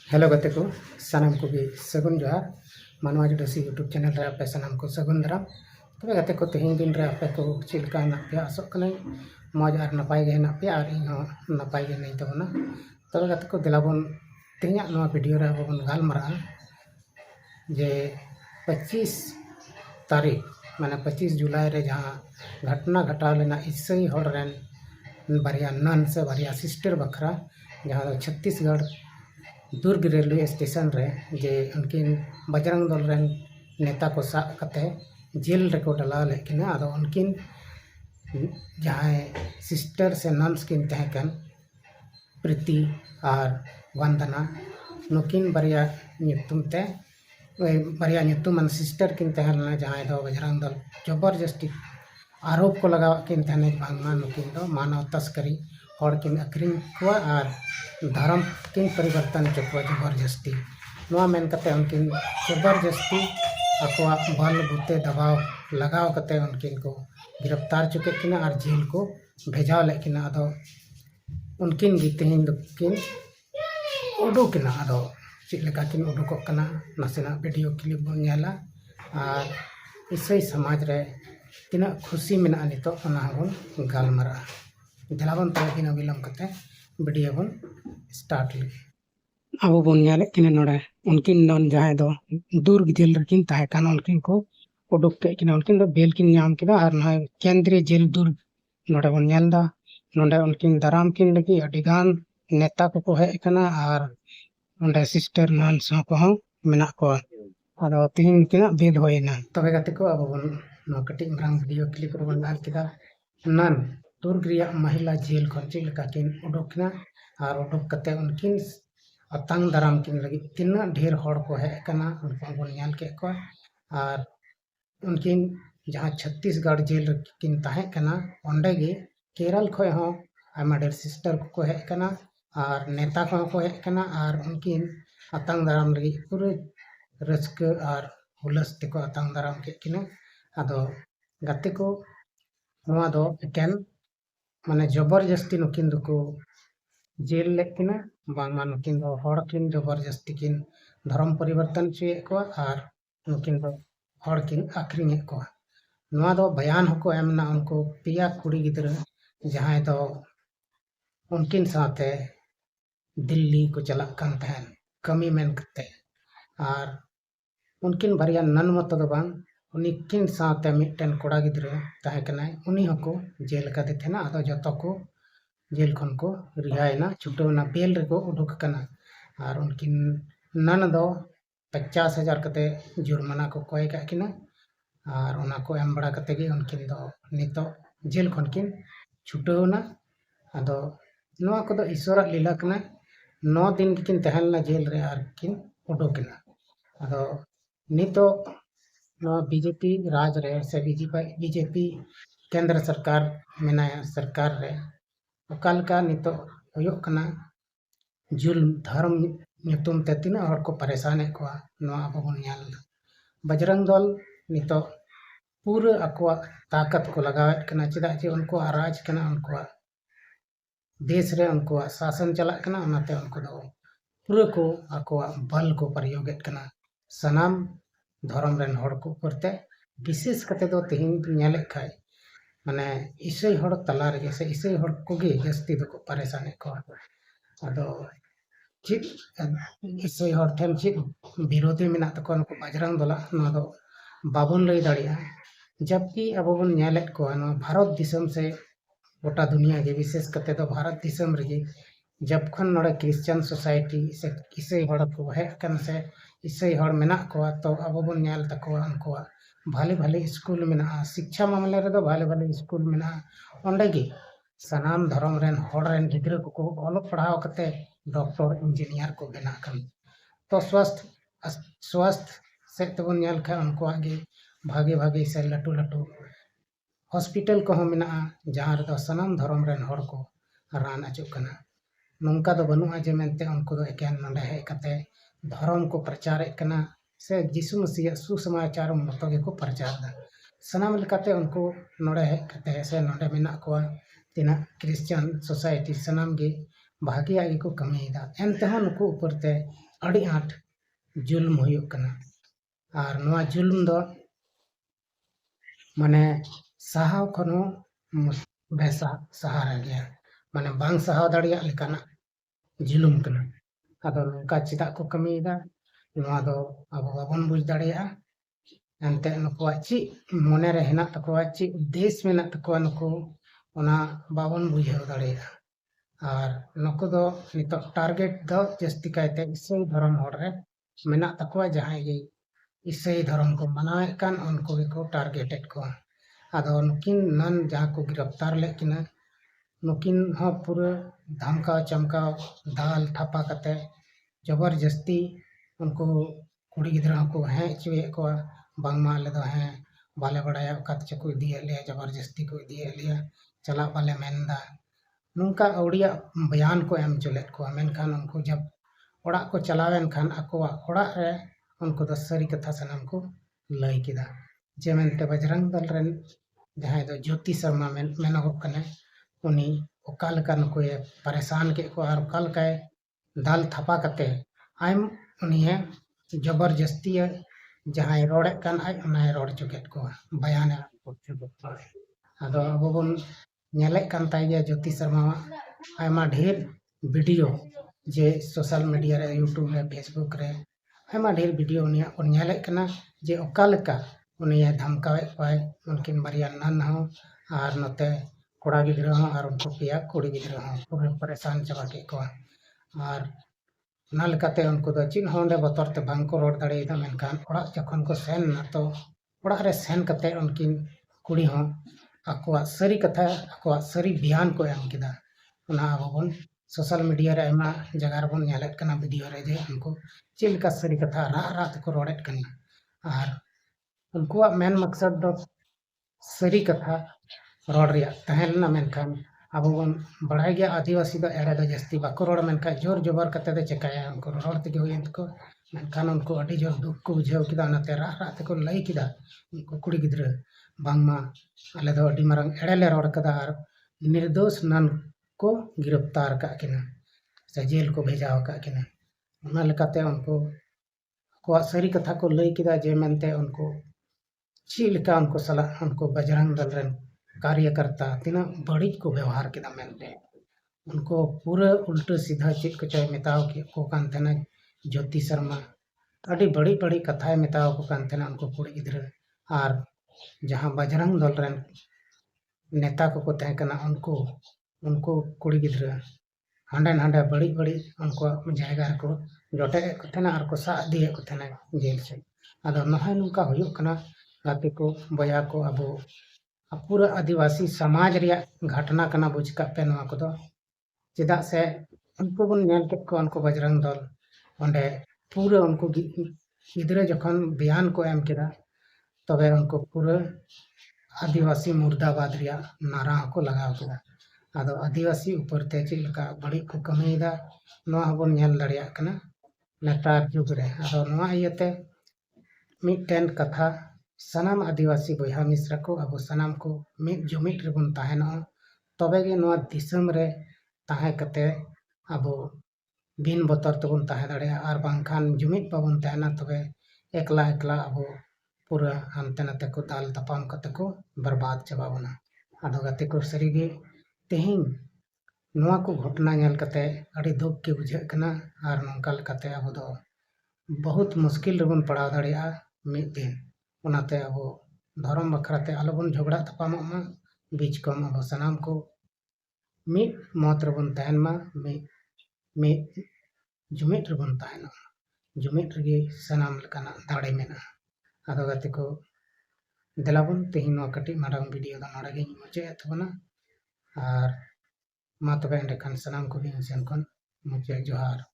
Hello गते को सानाम को भी सगुन जोहार मानवा जुडसी यूट्यूब चैनल रे आपे सानाम को सगुन दाराम तबे गते को तेहिं दिन रे आपे को चिलका ना पे आसोक कने मौज आर नपाय गे ना पे आर इन हो नपाय गे नहीं तबना तबे गते को दिलाबन तेहिं नवा वीडियो रे बन गालमरा जे 25 तारीख माने 25 जुलाई रे जहां घटना घटाव लेना इसई हर रेन बारिया नन से बारिया सिस्टर बखरा जहां छत्तीसगढ़ दुर्ग रेलवे स्टेशन रे जे उनकिन बजरंग दल रेन नेता को साब कते जेल रे को डला लेकिन आदो उनकिन जहां सिस्टर से नन्स किन तहकन प्रीति और वंदना नुकिन बारिया नितुम ते बारिया नितुम सिस्टर किन तहना जहां दो बजरंग दल जबरदस्ती आरोप को लगा किन तहने बांगमा नुकिन दो मानव तस्करी और किन अक्रिम को और धर्म किन परिवर्तन चुकवा जबरदस्ती नवा मेन कते उनकिन जबरदस्ती अकवा बल बुते दबाव लगाव कते उनकिन को गिरफ्तार चुके किना और जेल को भेजा लेकिन आदो उनकिन गितेहिन दुकिन उडुकिना आदो चिलका किन उडुको कना नसेना वीडियो क्लिप बन नेला और इसई समाज रे तिना खुशी मेना नितो ओना बन गालमरा दिलाबन तो बिना विलम कते वीडियो बन स्टार्ट लगे अब बन नेले किन नोडे उनकिन नन जहां दो दुर्ग जेल रकिन ताहे कान उनकिन को उडुक के किन उनकिन दो बेल किन नाम किदा और ना केंद्रीय जेल दुर्ग नोडे बन नेलदा नोडे उनकिन दाराम किन लगी अडिगान नेता को हे कना और नोडे सिस्टर नन सो को मेना को आदो तीन किना बेल होइना तबे गते को अब बन नो कटी मरांग वीडियो क्लिप रो बन गाल किदा नन दुर्ग रिया महिला जेल खन चिलका किन उडुकना और उडुक कते उनकिन अतंग दाराम किन लगी तिना ढेर हड़ को है कना उनको बन नेल के को और उनकिन जहां छत्तीसगढ़ जेल किन ताहे कना ओंडे गे केरल खय हो आमा ढेर सिस्टर को है कना और नेता को है कना और उनकिन अतंग दाराम लगी पूरे रस्क और हुलस को अतंग दाराम के किना आदो गते को नवा दो एकेन माने जबरदस्ती नुकिन को जेल लेकिन बांगमा नुकिन दो हड़ किन जबरदस्ती किन धर्म परिवर्तन चुए को और नुकिन दो हड़ किन आखरिंग को नवा दो बयान होको एमना उनको पिया कुड़ी गिदरा जहां दो उनकिन साथे दिल्ली को चला कान तहन कमी मेन कते और उनकिन बारिया नन मत दो बांग उनकिन साथे मिटन कोड़ा गिदरा ताहे कनाय उनी हको जेल का देथेना आदो जतो को जेल खन को रिहायना छुटोना बेल रे को उडुक कना और उनकिन नन दो 50,000 कते जुर्माना को कोय का किना और उना को एम बड़ा कते गे उनकिन दो नितो जेल खन किन छुटोना आदो नवा को दो ईश्वर लीला कना 9 दिन किन तहलना जेल रे और किन उडुकना आदो नितो नवा बीजेपी राज रे से बीजेपी केंद्र सरकार मेनाया सरकार रे अकाल का नितो होयो कना जुल्म धर्म नितुम ते तिना हड़ को परेशान को नवा बबन नेल बजरंग दल नितो पूरा अकवा ताकत को लगावे कना चिदा जे उनको राज कना उनको देश रे उनको शासन चला कना उनाते उनको दो पूरा को अकवा बल को प्रयोग कना सनाम धर्म रेन हड़ को करते विशेष कते दो तेहिं नेले खाय माने इसई हड़ तला रे से इसई हड़ को गे जस्ती दो को परेशान को आदो चित इसई हड़ ठेन चित विरोधी मेना तको उनको बजरंग दला न दो बाबन लई दाड़िया जबकि अब बन नेले को भारत दिसम से गोटा दुनिया के विशेष कते दो भारत दिसम रे जब खन नोड़े क्रिश्चियन सोसाइटी से इसई हड़ को है कन से इसई हड़ मेना को तो अब बन नेल तको उनको भाले भाले स्कूल मेना शिक्षा मामले रे दो भाले भाले स्कूल मेना ओंडे गे सनाम धर्म रेन हड़ रेन गिद्रा को ऑलोग पढ़ाव कते डॉक्टर इंजीनियर को बना कन तो स्वस्थ से तबन नेल खा उनको आगे भागे भागे से लटू लटू हॉस्पिटल को मेना जहां रे सनाम धर्म रेन हड़ को रान अचु कना नौका दो बनुआ जे मेनते उनको दो एकेन नंडे हे कते धर्म को प्रचार कना से यीशु मसीह सुसमाचार मतो के को प्रचार दा सनाम लेकाते उनको नोड़े हे कते से नोडे मेना को तिना क्रिश्चियन सोसाइटी सनाम गे ᱵᱷᱟᱜᱤᱭᱟᱜ ᱜᱮᱠᱚ ᱠᱟᱹᱢᱤᱭᱮᱫᱟ, ᱮᱱᱛᱮᱦᱚᱸ ᱱᱩᱠᱩ ᱩᱯᱚᱨᱛᱮ ᱟᱹᱰᱤ ᱟᱸᱴ ᱡᱩᱞᱩᱢ ᱦᱩᱭᱩᱜ ᱠᱟᱱᱟ᱾ ᱟᱨ ᱱᱚᱣᱟ ᱡᱩᱞᱩᱢ ᱫᱚ ᱢᱟᱱᱮ ᱥᱟᱦᱟᱣ ᱠᱷᱚᱱ ᱦᱚᱸ ᱵᱮᱥᱟᱦᱟᱨᱟ ᱜᱮᱭᱟ, ᱢᱟᱱᱮ ᱵᱟᱝ ᱥᱟᱦᱟᱣ ᱫᱟᱲᱮᱭᱟᱜ ᱞᱮᱠᱟᱱᱟᱜ ᱡᱩᱞᱩᱢ ᱠᱟᱱᱟ᱾ ᱟᱫᱚ ᱱᱚᱝᱠᱟ ᱪᱮᱫᱟᱜ ᱠᱚ ᱠᱟᱹᱢᱤᱭᱮᱫᱟ ᱱᱚᱣᱟ ᱫᱚ ᱟᱵᱚ ᱵᱟᱵᱚᱱ ᱵᱩᱡᱽ ᱫᱟᱲᱮᱭᱟᱜᱼᱟ᱾ ᱮᱱᱛᱮᱫ ᱱᱩᱠᱩᱣᱟᱜ ᱪᱮᱫ ᱢᱚᱱᱮᱨᱮ ᱦᱮᱱᱟᱜ ᱛᱟᱠᱚᱣᱟ, ᱪᱮᱫ ᱩᱫᱽᱫᱮᱥ ᱢᱮᱱᱟᱜ ᱛᱟᱠᱚᱣᱟ, ᱱᱩᱠᱩ ᱚᱱᱟ ᱵᱟᱵᱚᱱ ᱵᱩᱡᱷᱟᱹᱣ ᱫᱟᱲᱮᱭᱟᱜᱼᱟ᱾ ᱟᱨ ᱱᱩᱠᱩ ᱫᱚ ᱱᱤᱛᱚᱜ ᱴᱟᱨᱜᱮᱴ ᱫᱚ ᱡᱟᱹᱥᱛᱤ ᱠᱟᱭᱛᱮ ᱤᱥᱟᱹᱭ ᱫᱷᱚᱨᱚᱢ ᱦᱚᱲ ᱨᱮ ᱢᱮᱱᱟᱜ ᱛᱟᱠᱚᱣᱟ᱾ ᱡᱟᱦᱟᱸᱭ ᱜᱮ ᱤᱥᱟᱹᱭ ᱫᱷᱚᱨᱚᱢ ᱠᱚ ᱢᱟᱱᱟᱣᱮᱫ ᱠᱟᱱ ᱩᱱᱠᱩ ᱜᱮᱠᱚ ᱴᱟᱨᱜᱮᱴᱮᱫ ᱠᱚᱣᱟ᱾ ᱟᱫᱚ ᱱᱩᱠᱤᱱ ᱱᱟᱱ ᱡᱟᱦᱟᱸ ᱠᱚ ᱜᱨᱮᱯᱛᱟᱨ ᱞᱮᱫ ᱠᱤᱱᱟ, ᱱᱩᱠᱤᱱ ᱦᱚᱸ ᱯᱩᱨᱟᱹ ᱫᱷᱟᱢᱠᱟᱣ ᱪᱟᱢᱠᱟᱣ ᱫᱟᱞ ᱛᱷᱟᱯᱟ ᱠᱟᱛᱮ ᱡᱚᱵᱚᱨ ᱡᱟᱹᱥᱛᱤ ᱩᱱᱠᱩ ᱠᱩᱲᱤ ᱜᱤᱫᱽᱨᱟᱹ ᱦᱚᱸᱠᱚ ᱦᱮᱸ ᱦᱚᱪᱚᱭᱮᱫ ᱠᱚᱣᱟ, ᱵᱟᱝᱢᱟ ᱟᱞᱮ ᱫᱚ ᱦᱮᱸ ᱵᱟᱞᱮ ᱵᱟᱲᱟᱭᱟ ᱚᱠᱟ ᱛᱮᱪᱚ ᱠᱚ ᱤᱫᱤᱭᱮᱫ ᱞᱮᱭᱟ, ᱡᱚᱵᱚᱨ ᱡᱟᱹᱥᱛᱤ ᱠᱚ ᱤᱫᱤᱭᱮᱫ ᱞᱮᱭᱟ, ᱪᱟᱞᱟᱜ ᱵᱟᱞᱮ ᱢᱮᱱᱫᱟ, ᱱᱚᱝᱠᱟ ᱟᱹᱣᱲᱤᱭᱟᱜ ᱵᱚᱭᱟᱱ ᱠᱚ ᱮᱢ ᱦᱚᱪᱚ ᱞᱮᱫ ᱠᱚᱣᱟ᱾ ᱢᱮᱱᱠᱷᱟन ᱩᱱᱠᱩ ᱡᱚᱵ ᱚᱲᱟᱜ ᱠᱚ ᱪᱟᱞᱟᱣᱮᱱ ᱠᱷᱟᱱ ᱟᱠᱚᱣᱟᱜ ᱚᱲᱟᱜ ᱨᱮ ᱩᱱᱠᱩ ᱫᱚ ᱥᱟᱹᱨᱤ ᱠᱟᱛᱷᱟ ᱥᱟᱱᱟᱢ ᱠᱚ ᱞᱟᱹᱭ ᱠᱮᱫᱟ᱾ ᱡᱮ ᱢᱮᱱᱛᱮ ᱵᱚᱡᱨᱚᱝ ᱫᱚᱞ ᱨᱮᱱ ᱡᱟᱦᱟᱸᱭ ᱫᱚ ᱡᱳᱛᱤ ᱥᱚᱨᱢᱟ ᱢᱮᱱᱚᱜᱚᱜ ᱠᱟᱱᱟᱭ, ᱩᱱᱤ ᱚᱠᱟ ᱞᱮᱠᱟ ᱱᱩᱠᱩᱭ ᱯᱟᱨᱮᱥᱟᱱ ᱠᱮᱫ ᱠᱚᱣᱟ ᱟᱨ ᱚᱠᱟ ᱞᱮᱠᱟᱭ ᱫᱟᱞ ᱛᱷᱟᱯᱟ ᱠᱟᱛᱮ ᱩᱱᱤᱭ ᱡᱚᱵᱚᱨ ᱡᱟᱹᱥᱛᱤᱭ ᱡᱟᱦᱟᱸᱭ ᱨᱚᱲᱮᱫ ᱠᱟᱱ ᱟᱡ ᱚᱱᱟᱭ ᱨᱚᱲ ᱦᱚᱪᱚ ᱠᱮᱫ ᱠᱚᱣᱟ, ᱵᱟᱭᱟᱱᱮ ᱦᱚᱪᱚ ᱠᱮᱫ ᱠᱚᱣᱟ᱾ ᱟᱫᱚ ᱟᱵᱚ ᱵᱚᱱ ᱧᱮᱞᱮᱫ ᱠᱟᱱ ᱛᱟᱭ ᱜᱮᱭᱟ ᱡᱳᱛᱤ ᱥᱚᱨᱢᱟᱣᱟᱜ ᱟᱭᱢᱟ ᱰᱷᱮᱨ ᱵᱷᱤᱰᱤᱭᱳ, ᱡᱮ ᱥᱳᱥᱟᱞ ᱢᱤᱰᱤᱭᱟ ᱨᱮ, ᱤᱭᱩᱴᱩᱵᱽ ᱨᱮ, ᱯᱷᱮᱥᱵᱩᱠ ᱨᱮ ᱟᱭᱢᱟ ᱰᱷᱮᱨ ᱵᱷᱤᱰᱤᱭᱳ ᱩᱱᱤᱭᱟᱜ ᱵᱚᱱ ᱧᱮᱞᱮᱫ ᱠᱟᱱᱟ, ᱡᱮ ᱚᱠᱟ ᱞᱮᱠᱟ ᱩᱱᱤᱭ ᱫᱷᱟᱢᱠᱟᱣᱮᱫ ᱠᱚᱣᱟᱭ ᱩᱱᱠᱤᱱ ᱵᱟᱨᱭᱟ ᱱᱟᱱ ᱦᱚᱸ ᱟᱨ ᱱᱚᱛᱮ ᱠᱚᱲᱟ ᱜᱤᱫᱽᱨᱟᱹ ᱦᱚᱸ ᱟᱨ ᱩᱱᱠᱩ ᱯᱮᱭᱟ ᱠᱩᱲᱤ ᱜᱤᱫᱽᱨᱟᱹ ᱦᱚᱸ ᱯᱩᱨᱟᱹ ᱯᱟᱨᱮᱥᱟᱱ ᱪᱟᱵᱟ ᱠᱮᱫ ᱠᱚᱣᱟ᱾ ᱟᱨ ᱚᱱᱟ ᱞᱮᱠᱟᱛᱮ ᱩᱱᱠᱩ ᱫᱚ ᱪᱮᱫ ᱦᱚᱸ ᱚᱸᱰᱮ ᱵᱚᱛᱚᱨ ᱛᱮ ᱵᱟᱝᱠᱚ ᱨᱚᱲ ᱫᱟᱲᱮᱭᱟᱫᱟ᱾ ᱢᱮᱱᱠᱷᱟᱱ ᱚᱲᱟᱜ ᱡᱚᱠᱷᱚᱱ ᱠᱚ ᱥᱮᱱ ᱱᱟ, ᱛᱚ ᱚᱲᱟᱜ ᱨᱮ ᱥᱮᱱ ᱠᱟᱛᱮ ᱩᱱᱠᱤᱱ ᱠᱩᱲᱤ ᱦᱚᱸ ᱟᱠᱚᱣᱟᱜ ᱥᱟᱹᱨᱤ ᱠᱟᱛᱷᱟ, ᱟᱠᱚᱣᱟᱜ ᱥᱟᱹᱨᱤ ᱵᱮᱭᱟᱱ ᱠᱚ ᱮᱢ ᱠᱮᱫᱟ᱾ ᱚᱱᱟ ᱟᱵᱚ ᱵᱚᱱ ᱥᱳᱥᱟᱞ ᱢᱤᱰᱤᱭᱟ ᱨᱮ ᱟᱭᱢᱟ ᱡᱟᱭᱜᱟ ᱨᱮᱵᱚᱱ ᱧᱮᱞᱮᱫ ᱠᱟᱱᱟ ᱵᱷᱤᱰᱤᱭᱳ ᱨᱮ, ᱡᱮ ᱩᱱᱠᱩ ᱪᱮᱫ ᱞᱮᱠᱟ ᱥᱟᱹᱨᱤ ᱠᱟᱛᱷᱟ ᱨᱟᱜ ᱨᱟᱜ ᱛᱮᱠᱚ ᱨᱚᱲᱮᱫ ᱠᱟᱱᱟ᱾ ᱟᱨ ᱩᱱᱠᱩᱣᱟᱜ ᱢᱮᱱ ᱢᱟᱠᱥᱟᱫ ᱫᱚ ᱥᱟᱹᱨᱤ ᱠᱟᱛᱷᱟ ᱨᱚᱲ ᱨᱮᱭᱟᱜ ᱛᱟᱦᱮᱸ ᱞᱮᱱᱟ᱾ ᱢᱮᱱᱠᱷᱟᱱ ᱟᱵᱚ ᱵᱚᱱ ᱵᱟᱲᱟᱭ ᱜᱮᱭᱟ ᱟᱹᱫᱤᱵᱟᱹᱥᱤ ᱫᱚ ᱮᱲᱮ ᱫᱚ ᱡᱟᱹᱥᱛᱤ ᱵᱟᱠᱚ ᱨᱚᱲᱟ, ᱢᱮᱱᱠᱷᱟᱱ ᱡᱳᱨ ᱡᱚᱵᱚᱨ ᱠᱟᱛᱮ ᱫᱚ ᱪᱮᱠᱟᱭᱟ, ᱩᱱᱠᱩ ᱨᱚᱲ ᱛᱮᱜᱮ ᱦᱩᱭᱮᱱ ᱛᱟᱠᱚ᱾ ᱢᱮᱱᱠᱷᱟन ᱩᱱᱠᱩ ᱟᱹᱰᱤ ᱡᱳᱨ ᱫᱩᱠ ᱠᱚ ᱵᱩᱡᱷᱟᱹᱣ ᱠᱮᱫᱟ, ᱚᱱᱟᱛᱮ ᱨᱟᱜ ᱨᱟᱜ ᱛᱮᱠᱚ ᱞᱟᱹᱭ ᱠᱮᱫᱟ ᱩᱱᱠᱩ ᱠᱩᱲᱤ ᱜᱤᱫᱽᱨᱟᱹ, ᱵᱟᱝᱢᱟ ᱟᱞᱮ ᱫᱚ ᱟᱹᱰᱤ ᱢᱟᱨᱟᱝ ᱮᱲᱮ ᱞᱮ ᱨᱚᱲ ᱠᱟᱫᱟ ᱟᱨ ᱱᱤᱨᱫᱳᱥ ᱱᱟᱱ को गिरफ्तार का किना से जेल को भेजा का किना। ᱚᱱᱟ ᱞᱮᱠᱟᱛᱮ ᱩᱱᱠᱩ ᱟᱠᱚᱣᱟᱜ ᱥᱟᱹᱨᱤ ᱠᱟᱛᱷᱟ ᱠᱚ ᱞᱟᱹᱭ ᱠᱮᱫᱟ, ᱡᱮ ᱢᱮᱱᱛᱮ ᱩᱱᱠᱩ ᱪᱮᱫ ᱞᱮᱠᱟ ᱩᱱᱠᱩ ᱥᱟᱞᱟᱜ ᱩᱱᱠᱩ ᱵᱚᱡᱨᱚᱝ ᱫᱚᱞ ᱨᱮᱱ ᱠᱟᱨᱭᱚᱠᱚᱨᱛᱟ ᱛᱤᱱᱟᱹᱜ ᱵᱟᱹᱲᱤᱡ ᱠᱚ ᱵᱮᱣᱦᱟᱨ ᱠᱮᱫᱟ ᱢᱮᱱᱛᱮ, उनको पूरा उल्टा सीधा चेक को चाहे मेताव को कान थे ज्योति शर्मा अड़ी बड़ी बड़ी कथाएं मेताव को कान थे उनको कुड़ी गिद्रा और जहाँ बजरंग दल रेन नेता को तहकना उनको उनको कुड़ी गिद्रा हांडे नांडे बड़ी बड़ी उनको जायगा को जोटे को थे और को सा दिए को थे जेल से। अदो नहाय नुका हुयुक कना गाते को बया को अबो पूरा आदिवासी समाज रिया घटना कना बुझ का पे नवा को दो चेदा से उनको बन नेल के को उनको बजरंग दल ओंडे पूरा उनको गिद्रे जखन बयान को एम केदा तबे उनको पूरा आदिवासी मुर्दाबाद रिया नारा को लगाव केदा। आदो आदिवासी ऊपर ते चेक लका बड़ी को कमीदा नवा बन नेल दड़िया कना नेतार जुग रे। आदो नवा इयते मिटन कथा सनाम आदिवासी बयहा मिश्रा को अब सनाम को मिट जुमिट रे बन ताहेना तबे गे नवा दिसम रे ताहे कते अब बिन बतर तबन ताहे दाड़िया और बांखान जुमिट बाबन ताहेना तबे एकला एकला अब पूरा हानते नाते को दाल तपाम कते को बर्बाद चबा बना। आदो गाते को सरीगे तेहिं नवा को घटना नेल कते अड़ी दुख के बुझे कना और नंका लेकाते अब दो बहुत मुश्किल रे बन पड़ाव दाड़िया मिट दिन। ओनाते अब धर्म बखराते आलोबन झगड़ा तपामा बीच कम अब सनाम को मिट मौत रबन तहन मा मिट जुमिट रबन तहन जुमिट रगे सनाम लकाना दाड़े मेना। आदो गाते को देलाबन तेहिनो कटी मारांग वीडियो दा नोडे गे मुचे तबना और मा तबे एंडे खान सनाम को भी सेन खन मुचे जोहार।